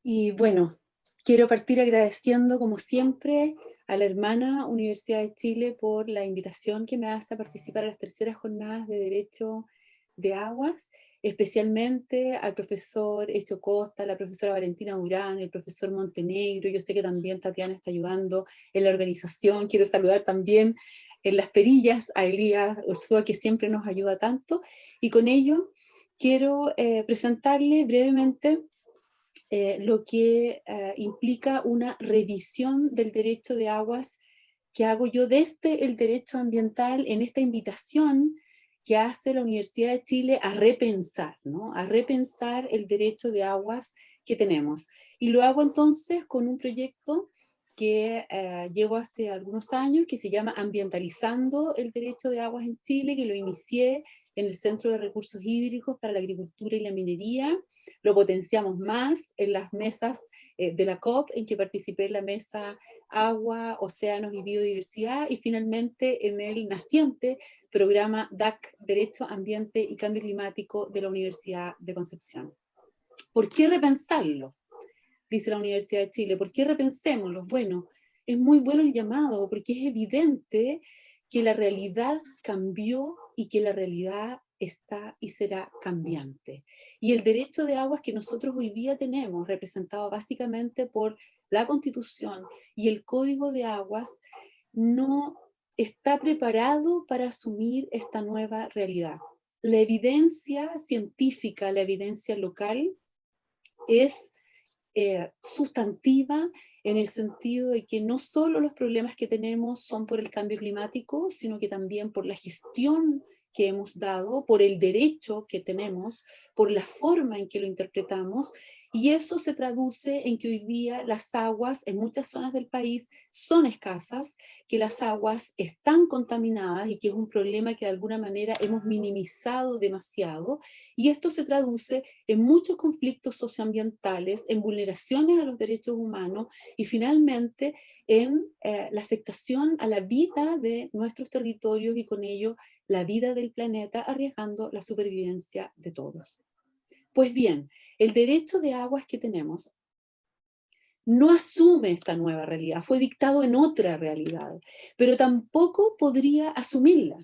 Y bueno, quiero partir agradeciendo, como siempre, a la hermana Universidad de Chile por la invitación que me hace a participar a las terceras jornadas de Derecho de Aguas, especialmente al profesor Ezio Costa, la profesora Valentina Durán, el profesor Montenegro. Yo sé que también Tatiana está ayudando en la organización. Quiero saludar también en las perillas a Elías Ursúa, que siempre nos ayuda tanto. Y con ello quiero presentarle brevemente lo que implica una revisión del derecho de aguas que hago yo desde el derecho ambiental en esta invitación que hace la Universidad de Chile a repensar, ¿no? A repensar el derecho de aguas que tenemos. Y lo hago entonces con un proyecto que llevo hace algunos años, que se llama Ambientalizando el Derecho de Aguas en Chile, que lo inicié en el Centro de Recursos Hídricos para la Agricultura y la Minería. Lo potenciamos más en las mesas de la COP, en que participé en la mesa Agua, Océanos y Biodiversidad, y finalmente en el naciente programa DAC, Derecho, Ambiente y Cambio Climático de la Universidad de Concepción. ¿Por qué repensarlo? Dice la Universidad de Chile. ¿Por qué repensémoslo? Bueno, es muy bueno el llamado, porque es evidente que la realidad cambió y que la realidad está y será cambiante. Y el derecho de aguas que nosotros hoy día tenemos, representado básicamente por la Constitución y el Código de Aguas, no está preparado para asumir esta nueva realidad. La evidencia científica, la evidencia local, es sustantiva en el sentido de que no solo los problemas que tenemos son por el cambio climático, sino que también por la gestión que hemos dado, por el derecho que tenemos, por la forma en que lo interpretamos, y eso se traduce en que hoy día las aguas en muchas zonas del país son escasas, que las aguas están contaminadas y que es un problema que de alguna manera hemos minimizado demasiado, y esto se traduce en muchos conflictos socioambientales, en vulneraciones a los derechos humanos y finalmente en la afectación a la vida de nuestros territorios y con ello la vida del planeta, arriesgando la supervivencia de todos. Pues bien, el derecho de aguas que tenemos no asume esta nueva realidad, fue dictado en otra realidad, pero tampoco podría asumirla,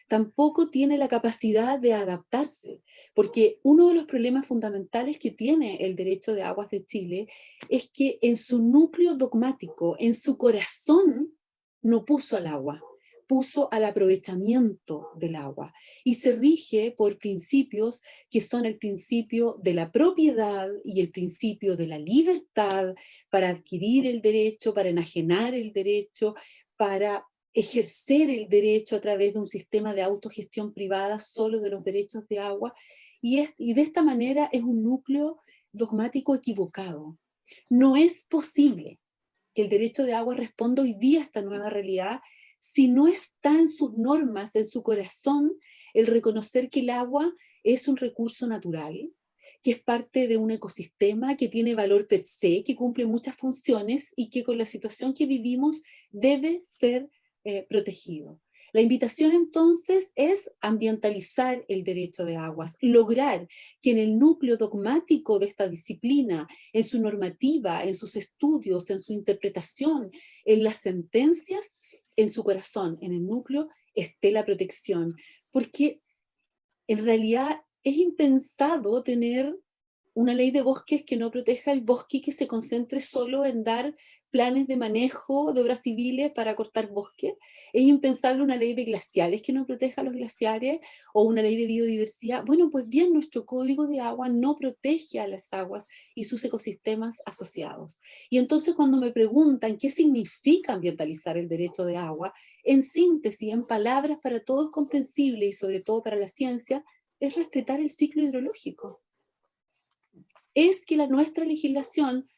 tampoco tiene la capacidad de adaptarse, porque uno de los problemas fundamentales que tiene el derecho de aguas de Chile es que en su núcleo dogmático, en su corazón, no puso al agua, puso al aprovechamiento del agua y se rige por principios que son el principio de la propiedad y el principio de la libertad para adquirir el derecho, para enajenar el derecho, para ejercer el derecho a través de un sistema de autogestión privada solo de los derechos de agua, y de esta manera es un núcleo dogmático equivocado. No es posible que el derecho de agua responda hoy día a esta nueva realidad si no está en sus normas, en su corazón, el reconocer que el agua es un recurso natural, que es parte de un ecosistema que tiene valor per se, que cumple muchas funciones y que con la situación que vivimos debe ser protegido. La invitación entonces es ambientalizar el derecho de aguas, lograr que en el núcleo dogmático de esta disciplina, en su normativa, en sus estudios, en su interpretación, en las sentencias, en su corazón, en el núcleo, esté la protección. Porque en realidad es impensado tener una ley de bosques que no proteja el bosque y que se concentre solo en dar planes de manejo de obras civiles para cortar bosque. Es impensable una ley de glaciares que no proteja los glaciares o una ley de biodiversidad. Bueno, pues bien, nuestro código de agua no protege a las aguas y sus ecosistemas asociados. Y entonces cuando me preguntan qué significa ambientalizar el derecho de agua, en síntesis, en palabras para todos comprensibles y sobre todo para la ciencia, es respetar el ciclo hidrológico. Es que nuestra legislación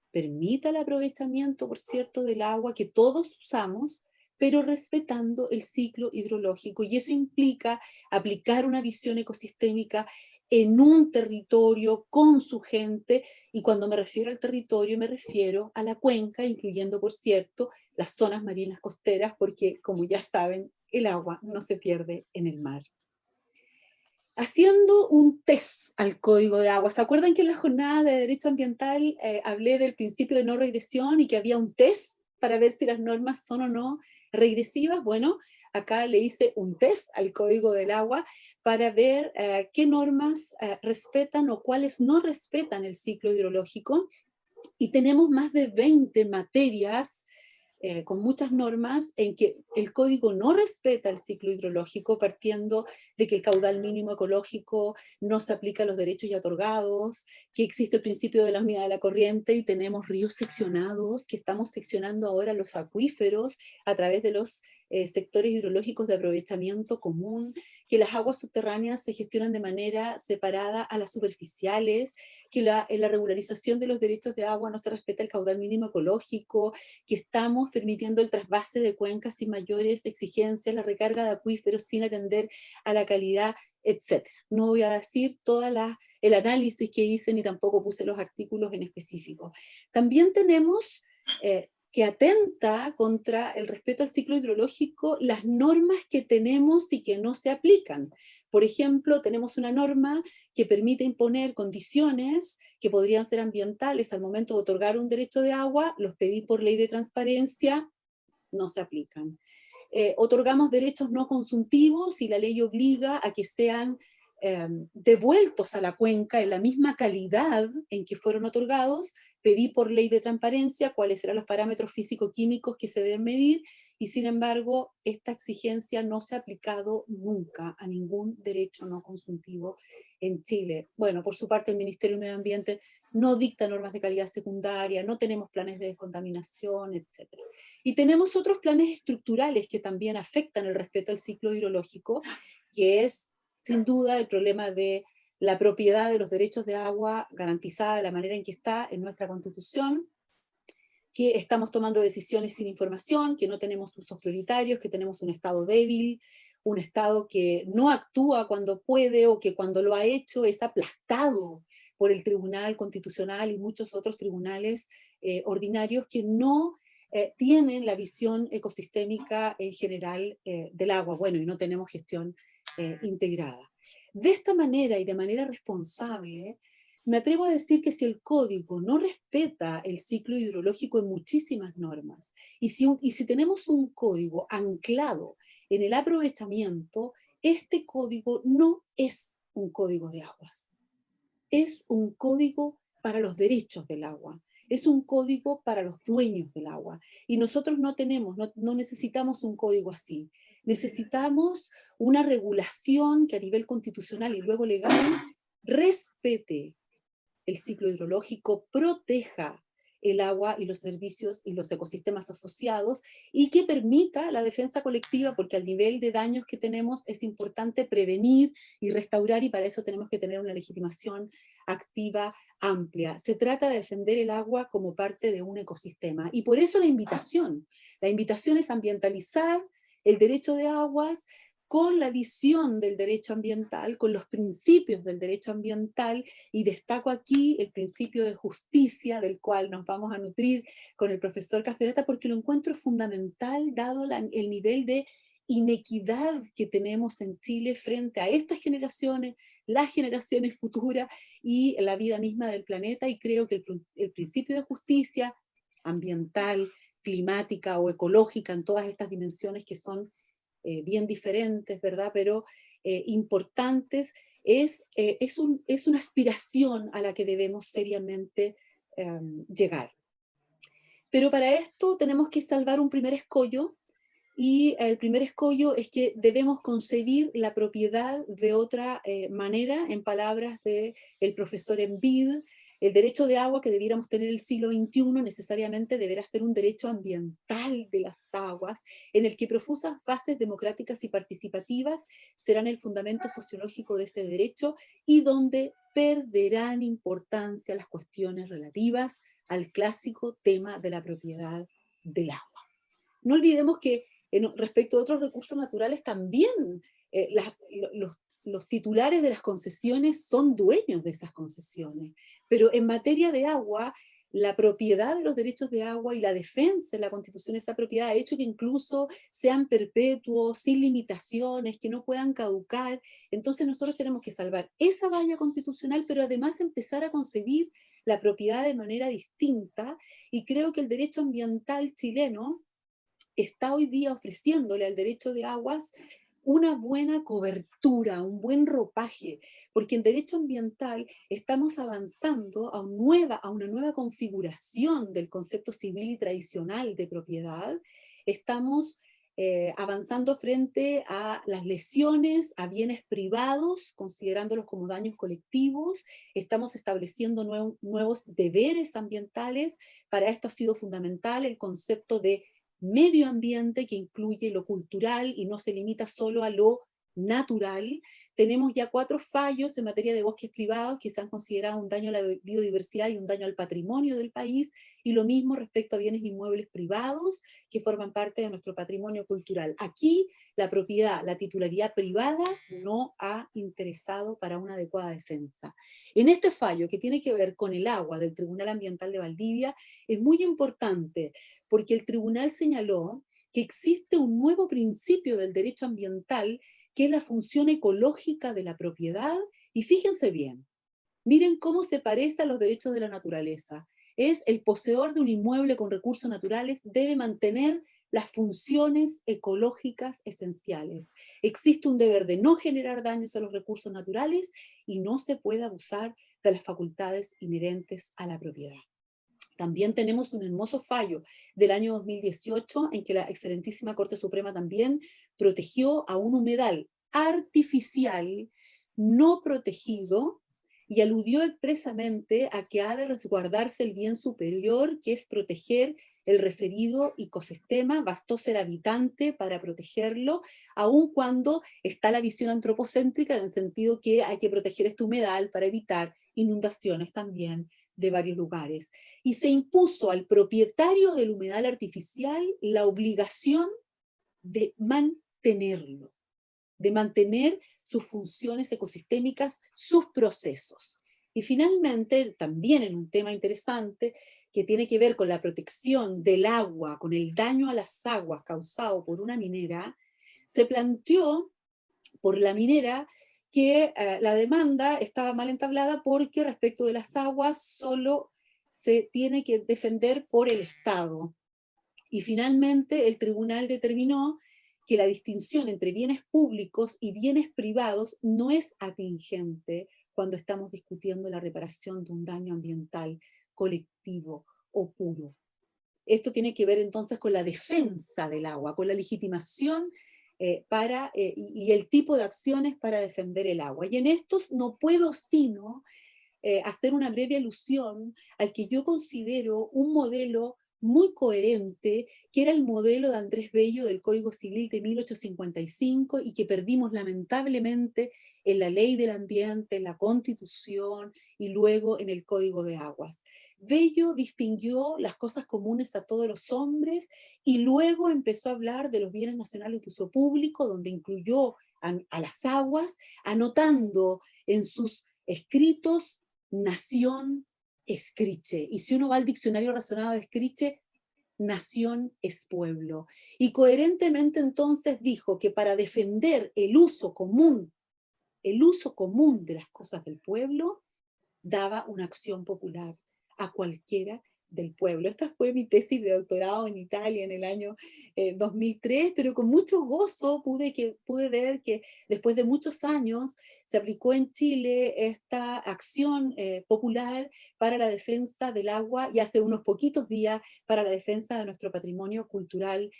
permita el aprovechamiento, por cierto, del agua que todos usamos, pero respetando el ciclo hidrológico. Y eso implica aplicar una visión ecosistémica en un territorio, con su gente, y cuando me refiero al territorio me refiero a la cuenca, incluyendo, por cierto, las zonas marinas costeras, porque, como ya saben, el agua no se pierde en el mar. Haciendo un test al Código de Agua. ¿Se acuerdan que en la jornada de Derecho Ambiental hablé del principio de no regresión y que había un test para ver si las normas son o no regresivas? Bueno, acá le hice un test al Código del Agua para ver qué normas respetan o cuáles no respetan el ciclo hidrológico. Y tenemos más de 20 materias con muchas normas en que el código no respeta el ciclo hidrológico, partiendo de que el caudal mínimo ecológico no se aplica a los derechos ya otorgados, que existe el principio de la unidad de la corriente y tenemos ríos seccionados, que estamos seccionando ahora los acuíferos a través de los sectores hidrológicos de aprovechamiento común, que las aguas subterráneas se gestionan de manera separada a las superficiales, que en la regularización de los derechos de agua no se respeta el caudal mínimo ecológico, que estamos permitiendo el trasvase de cuencas sin mayores exigencias, la recarga de acuíferos sin atender a la calidad, etc. No voy a decir todo el análisis que hice, ni tampoco puse los artículos en específico. También tenemos que atenta contra el respeto al ciclo hidrológico las normas que tenemos y que no se aplican. Por ejemplo, tenemos una norma que permite imponer condiciones que podrían ser ambientales al momento de otorgar un derecho de agua, los pedí por ley de transparencia, no se aplican. Otorgamos derechos no consultivos y la ley obliga a que sean devueltos a la cuenca en la misma calidad en que fueron otorgados. Pedí por ley de transparencia cuáles serán los parámetros físico-químicos que se deben medir, y sin embargo esta exigencia no se ha aplicado nunca a ningún derecho no consultivo en Chile. Bueno, por su parte el Ministerio del Medio Ambiente no dicta normas de calidad secundaria, no tenemos planes de descontaminación, etc. Y tenemos otros planes estructurales que también afectan el respeto al ciclo hidrológico, que es sin duda el problema de la propiedad de los derechos de agua garantizada de la manera en que está en nuestra Constitución, que estamos tomando decisiones sin información, que no tenemos usos prioritarios, que tenemos un Estado débil, un Estado que no actúa cuando puede o que cuando lo ha hecho es aplastado por el Tribunal Constitucional y muchos otros tribunales ordinarios que no tienen la visión ecosistémica general del agua. Bueno, y no tenemos gestión integrada. De esta manera y de manera responsable, me atrevo a decir que si el código no respeta el ciclo hidrológico en muchísimas normas, y si tenemos un código anclado en el aprovechamiento, este código no es un código de aguas, es un código para los derechos del agua, es un código para los dueños del agua. Y nosotros no necesitamos un código así. Necesitamos una regulación que a nivel constitucional y luego legal respete el ciclo hidrológico, proteja el agua y los servicios y los ecosistemas asociados, y que permita la defensa colectiva, porque al nivel de daños que tenemos es importante prevenir y restaurar, y para eso tenemos que tener una legitimación activa amplia. Se trata de defender el agua como parte de un ecosistema, y por eso la invitación es ambientalizar el derecho de aguas con la visión del derecho ambiental, con los principios del derecho ambiental, y destaco aquí el principio de justicia, del cual nos vamos a nutrir con el profesor Casperata, porque lo encuentro fundamental dado el nivel de inequidad que tenemos en Chile frente a estas generaciones, las generaciones futuras y la vida misma del planeta, y creo que el principio de justicia ambiental, climática o ecológica en todas estas dimensiones que son bien diferentes, ¿verdad? Pero importantes, es una aspiración a la que debemos seriamente llegar. Pero para esto tenemos que salvar un primer escollo, y el primer escollo es que debemos concebir la propiedad de otra manera, en palabras del profesor Envid. El derecho de agua que debiéramos tener en el siglo XXI necesariamente deberá ser un derecho ambiental de las aguas, en el que profusas bases democráticas y participativas serán el fundamento sociológico de ese derecho, y donde perderán importancia las cuestiones relativas al clásico tema de la propiedad del agua. No olvidemos que respecto a otros recursos naturales también los los titulares de las concesiones son dueños de esas concesiones, pero en materia de agua, la propiedad de los derechos de agua y la defensa en la Constitución de esa propiedad ha hecho que incluso sean perpetuos, sin limitaciones, que no puedan caducar. Entonces nosotros tenemos que salvar esa valla constitucional, pero además empezar a concebir la propiedad de manera distinta, y creo que el derecho ambiental chileno está hoy día ofreciéndole al derecho de aguas una buena cobertura, un buen ropaje, porque en derecho ambiental estamos avanzando a una nueva configuración del concepto civil y tradicional de propiedad. Estamos avanzando frente a las lesiones a bienes privados, considerándolos como daños colectivos. Estamos estableciendo nuevos deberes ambientales. Para esto ha sido fundamental el concepto de medio ambiente, que incluye lo cultural y no se limita solo a lo natural. Tenemos ya 4 fallos en materia de bosques privados que se han considerado un daño a la biodiversidad y un daño al patrimonio del país, y lo mismo respecto a bienes inmuebles privados que forman parte de nuestro patrimonio cultural. Aquí la propiedad, la titularidad privada no ha interesado para una adecuada defensa. En este fallo, que tiene que ver con el agua del Tribunal Ambiental de Valdivia, es muy importante porque el tribunal señaló que existe un nuevo principio del derecho ambiental, que es la función ecológica de la propiedad, y fíjense bien, miren cómo se parece a los derechos de la naturaleza. Es el poseedor de un inmueble con recursos naturales debe mantener las funciones ecológicas esenciales. Existe un deber de no generar daños a los recursos naturales y no se puede abusar de las facultades inherentes a la propiedad. También tenemos un hermoso fallo del año 2018 en que la excelentísima Corte Suprema también protegió a un humedal artificial no protegido, y aludió expresamente a que ha de resguardarse el bien superior, que es proteger el referido ecosistema. Bastó ser habitante para protegerlo, aun cuando está la visión antropocéntrica, en el sentido que hay que proteger este humedal para evitar inundaciones también de varios lugares. Y se impuso al propietario del humedal artificial la obligación de mantenerlo, de mantener sus funciones ecosistémicas, sus procesos. Y finalmente, también en un tema interesante que tiene que ver con la protección del agua, con el daño a las aguas causado por una minera, se planteó por la minera que la demanda estaba mal entablada porque respecto de las aguas solo se tiene que defender por el Estado. Y finalmente el tribunal determinó que la distinción entre bienes públicos y bienes privados no es atingente cuando estamos discutiendo la reparación de un daño ambiental colectivo o puro. Esto tiene que ver entonces con la defensa del agua, con la legitimación y el tipo de acciones para defender el agua. Y en estos no puedo sino hacer una breve alusión al que yo considero un modelo muy coherente, que era el modelo de Andrés Bello del Código Civil de 1855 y que perdimos lamentablemente en la Ley del Ambiente, en la Constitución y luego en el Código de Aguas. Bello distinguió las cosas comunes a todos los hombres y luego empezó a hablar de los bienes nacionales de uso público, donde incluyó a las aguas, anotando en sus escritos nación escriche. Y si uno va al diccionario razonado de escriche, nación es pueblo. Y coherentemente entonces dijo que para defender el uso común de las cosas del pueblo, daba una acción popular a cualquiera del pueblo. Esta fue mi tesis de doctorado en Italia en el año 2003, pero con mucho gozo pude ver que después de muchos años se aplicó en Chile esta acción popular para la defensa del agua, y hace unos poquitos días para la defensa de nuestro patrimonio cultural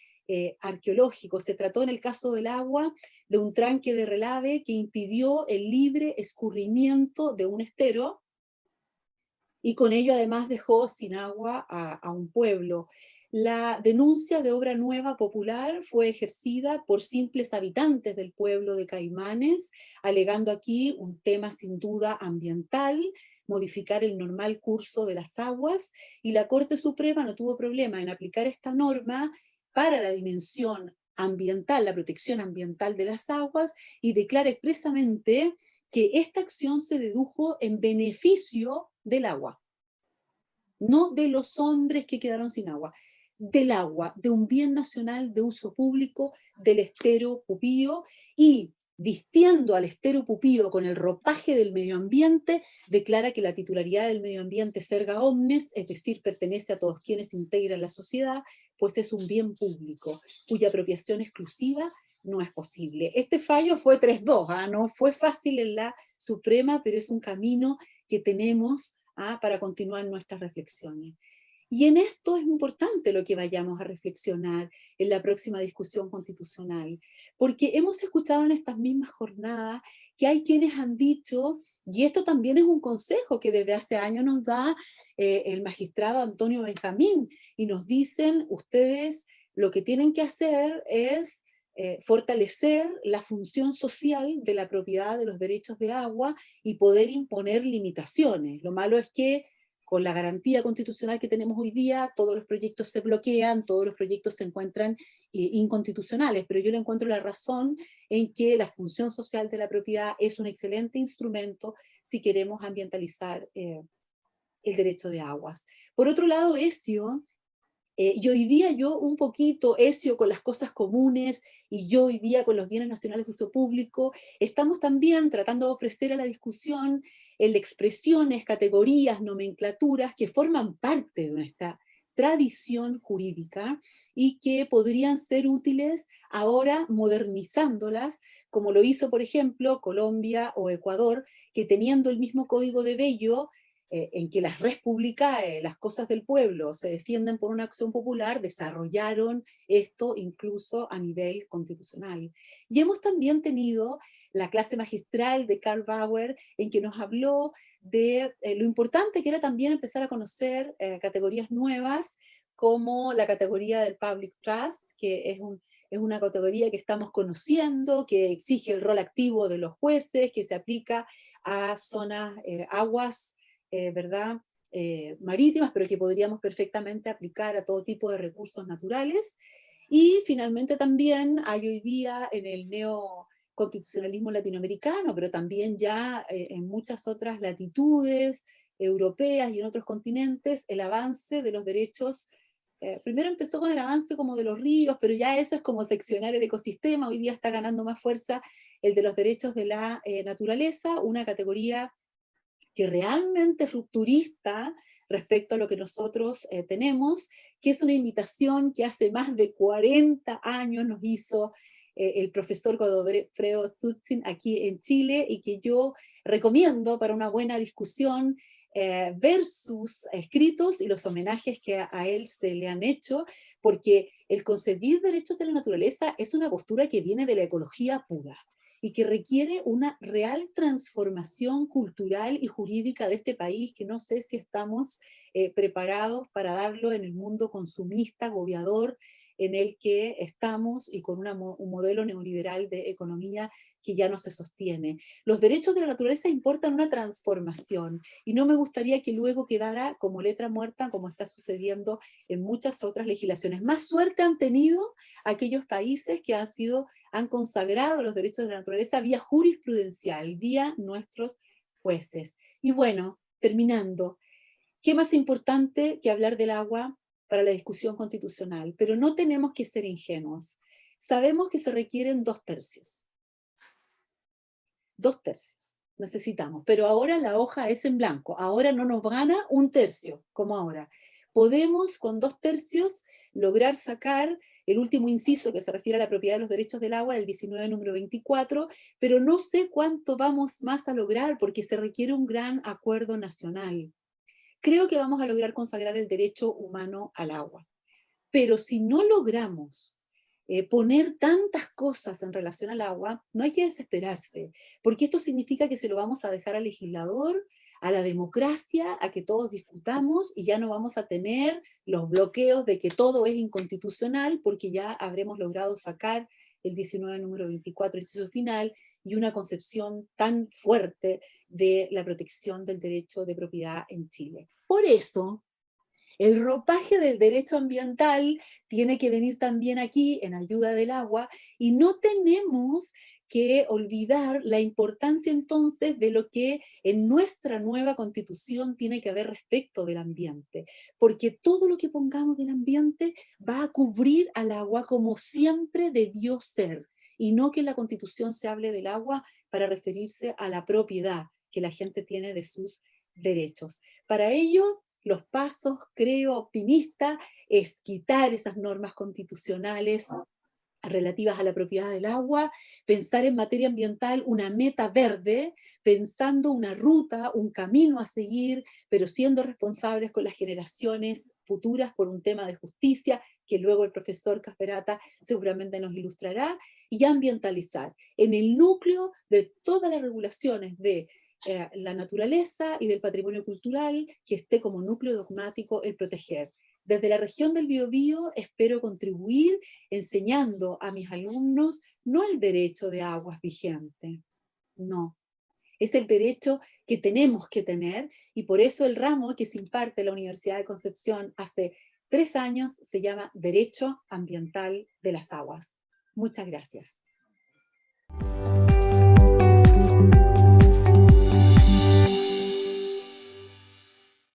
arqueológico. Se trató en el caso del agua de un tranque de relave que impidió el libre escurrimiento de un estero, y con ello además dejó sin agua a un pueblo. La denuncia de obra nueva popular fue ejercida por simples habitantes del pueblo de Caimanes, alegando aquí un tema sin duda ambiental, modificar el normal curso de las aguas, y la Corte Suprema no tuvo problema en aplicar esta norma para la dimensión ambiental, la protección ambiental de las aguas, y declara expresamente que esta acción se dedujo en beneficio del agua, no de los hombres que quedaron sin agua, del agua, de un bien nacional de uso público, del estero Pupío, y vistiendo al estero Pupío con el ropaje del medio ambiente, declara que la titularidad del medio ambiente es erga omnes, es decir, pertenece a todos quienes integran la sociedad, pues es un bien público, cuya apropiación exclusiva no es posible. Este fallo fue 3-2, no fue fácil en la Suprema, pero es un camino que tenemos para continuar nuestras reflexiones. Y en esto es importante lo que vayamos a reflexionar en la próxima discusión constitucional, porque hemos escuchado en estas mismas jornadas que hay quienes han dicho, y esto también es un consejo que desde hace años nos da el magistrado Antonio Benjamín, y nos dicen, ustedes lo que tienen que hacer es fortalecer la función social de la propiedad de los derechos de agua y poder imponer limitaciones. Lo malo es que con la garantía constitucional que tenemos hoy día, todos los proyectos se bloquean, todos los proyectos se encuentran inconstitucionales, pero yo le encuentro la razón en que la función social de la propiedad es un excelente instrumento si queremos ambientalizar el derecho de aguas. Por otro lado, Ezio, y hoy día yo un poquito, Ezio con las cosas comunes y yo hoy día con los bienes nacionales de uso público, estamos también tratando de ofrecer a la discusión expresiones, categorías, nomenclaturas que forman parte de nuestra tradición jurídica y que podrían ser útiles ahora modernizándolas, como lo hizo, por ejemplo, Colombia o Ecuador, que teniendo el mismo código de Bello, en que las res publicae, las cosas del pueblo, se defienden por una acción popular, desarrollaron esto incluso a nivel constitucional. Y hemos también tenido la clase magistral de Karl Bauer, en que nos habló de lo importante que era también empezar a conocer categorías nuevas, como la categoría del public trust, que es una categoría que estamos conociendo, que exige el rol activo de los jueces, que se aplica a zonas, aguas, ¿verdad? Marítimas, pero que podríamos perfectamente aplicar a todo tipo de recursos naturales. Y finalmente también hay hoy día en el neoconstitucionalismo latinoamericano, pero también ya en muchas otras latitudes europeas y en otros continentes, el avance de los derechos. Primero empezó con el avance como de los ríos, pero ya eso es como seccionar el ecosistema. Hoy día está ganando más fuerza el de los derechos de la naturaleza, una categoría que realmente es rupturista respecto a lo que nosotros tenemos, que es una invitación que hace más de 40 años nos hizo el profesor Godofredo Stutzin aquí en Chile, y que yo recomiendo para una buena discusión, ver sus escritos y los homenajes que a él se le han hecho, porque el concebir derechos de la naturaleza es una postura que viene de la ecología pura y que requiere una real transformación cultural y jurídica de este país, que no sé si estamos preparados para darlo en el mundo consumista, agobiador, en el que estamos, y con un modelo neoliberal de economía que ya no se sostiene. Los derechos de la naturaleza importan una transformación, y no me gustaría que luego quedara como letra muerta, como está sucediendo en muchas otras legislaciones. Más suerte han tenido aquellos países que han consagrado los derechos de la naturaleza vía jurisprudencial, vía nuestros jueces. Y bueno, terminando, ¿qué más importante que hablar del agua para la discusión constitucional? Pero no tenemos que ser ingenuos. Sabemos que se requieren 2/3. 2/3 necesitamos, pero ahora la hoja es en blanco, ahora no nos gana 1/3, como ahora. Podemos con 2/3 lograr sacar el último inciso que se refiere a la propiedad de los derechos del agua, del 19 número 24, pero no sé cuánto vamos más a lograr porque se requiere un gran acuerdo nacional. Creo que vamos a lograr consagrar el derecho humano al agua, pero si no logramos poner tantas cosas en relación al agua, no hay que desesperarse, porque esto significa que se lo vamos a dejar al legislador, a la democracia, a que todos discutamos, y ya no vamos a tener los bloqueos de que todo es inconstitucional, porque ya habremos logrado sacar el 19 número 24, el inciso final, y una concepción tan fuerte de la protección del derecho de propiedad en Chile. Por eso, El ropaje del derecho ambiental tiene que venir también aquí en ayuda del agua y no tenemos que olvidar la importancia entonces de lo que en nuestra nueva constitución tiene que haber respecto del ambiente, porque todo lo que pongamos del ambiente va a cubrir al agua como siempre debió ser, y no que en la constitución se hable del agua para referirse a la propiedad que la gente tiene de sus derechos. Para ello, los pasos, creo, optimistas, es quitar esas normas constitucionales relativas a la propiedad del agua, pensar en materia ambiental una meta verde, pensando una ruta, un camino a seguir, pero siendo responsables con las generaciones futuras por un tema de justicia, que luego el profesor Casperata seguramente nos ilustrará, y ambientalizar en el núcleo de todas las regulaciones de la naturaleza y del patrimonio cultural, que esté como núcleo dogmático el proteger. Desde la región del Biobío espero contribuir enseñando a mis alumnos no el derecho de aguas vigente, no, es el derecho que tenemos que tener, y por eso el ramo que se imparte en la Universidad de Concepción hace 3 años se llama Derecho Ambiental de las Aguas. Muchas gracias.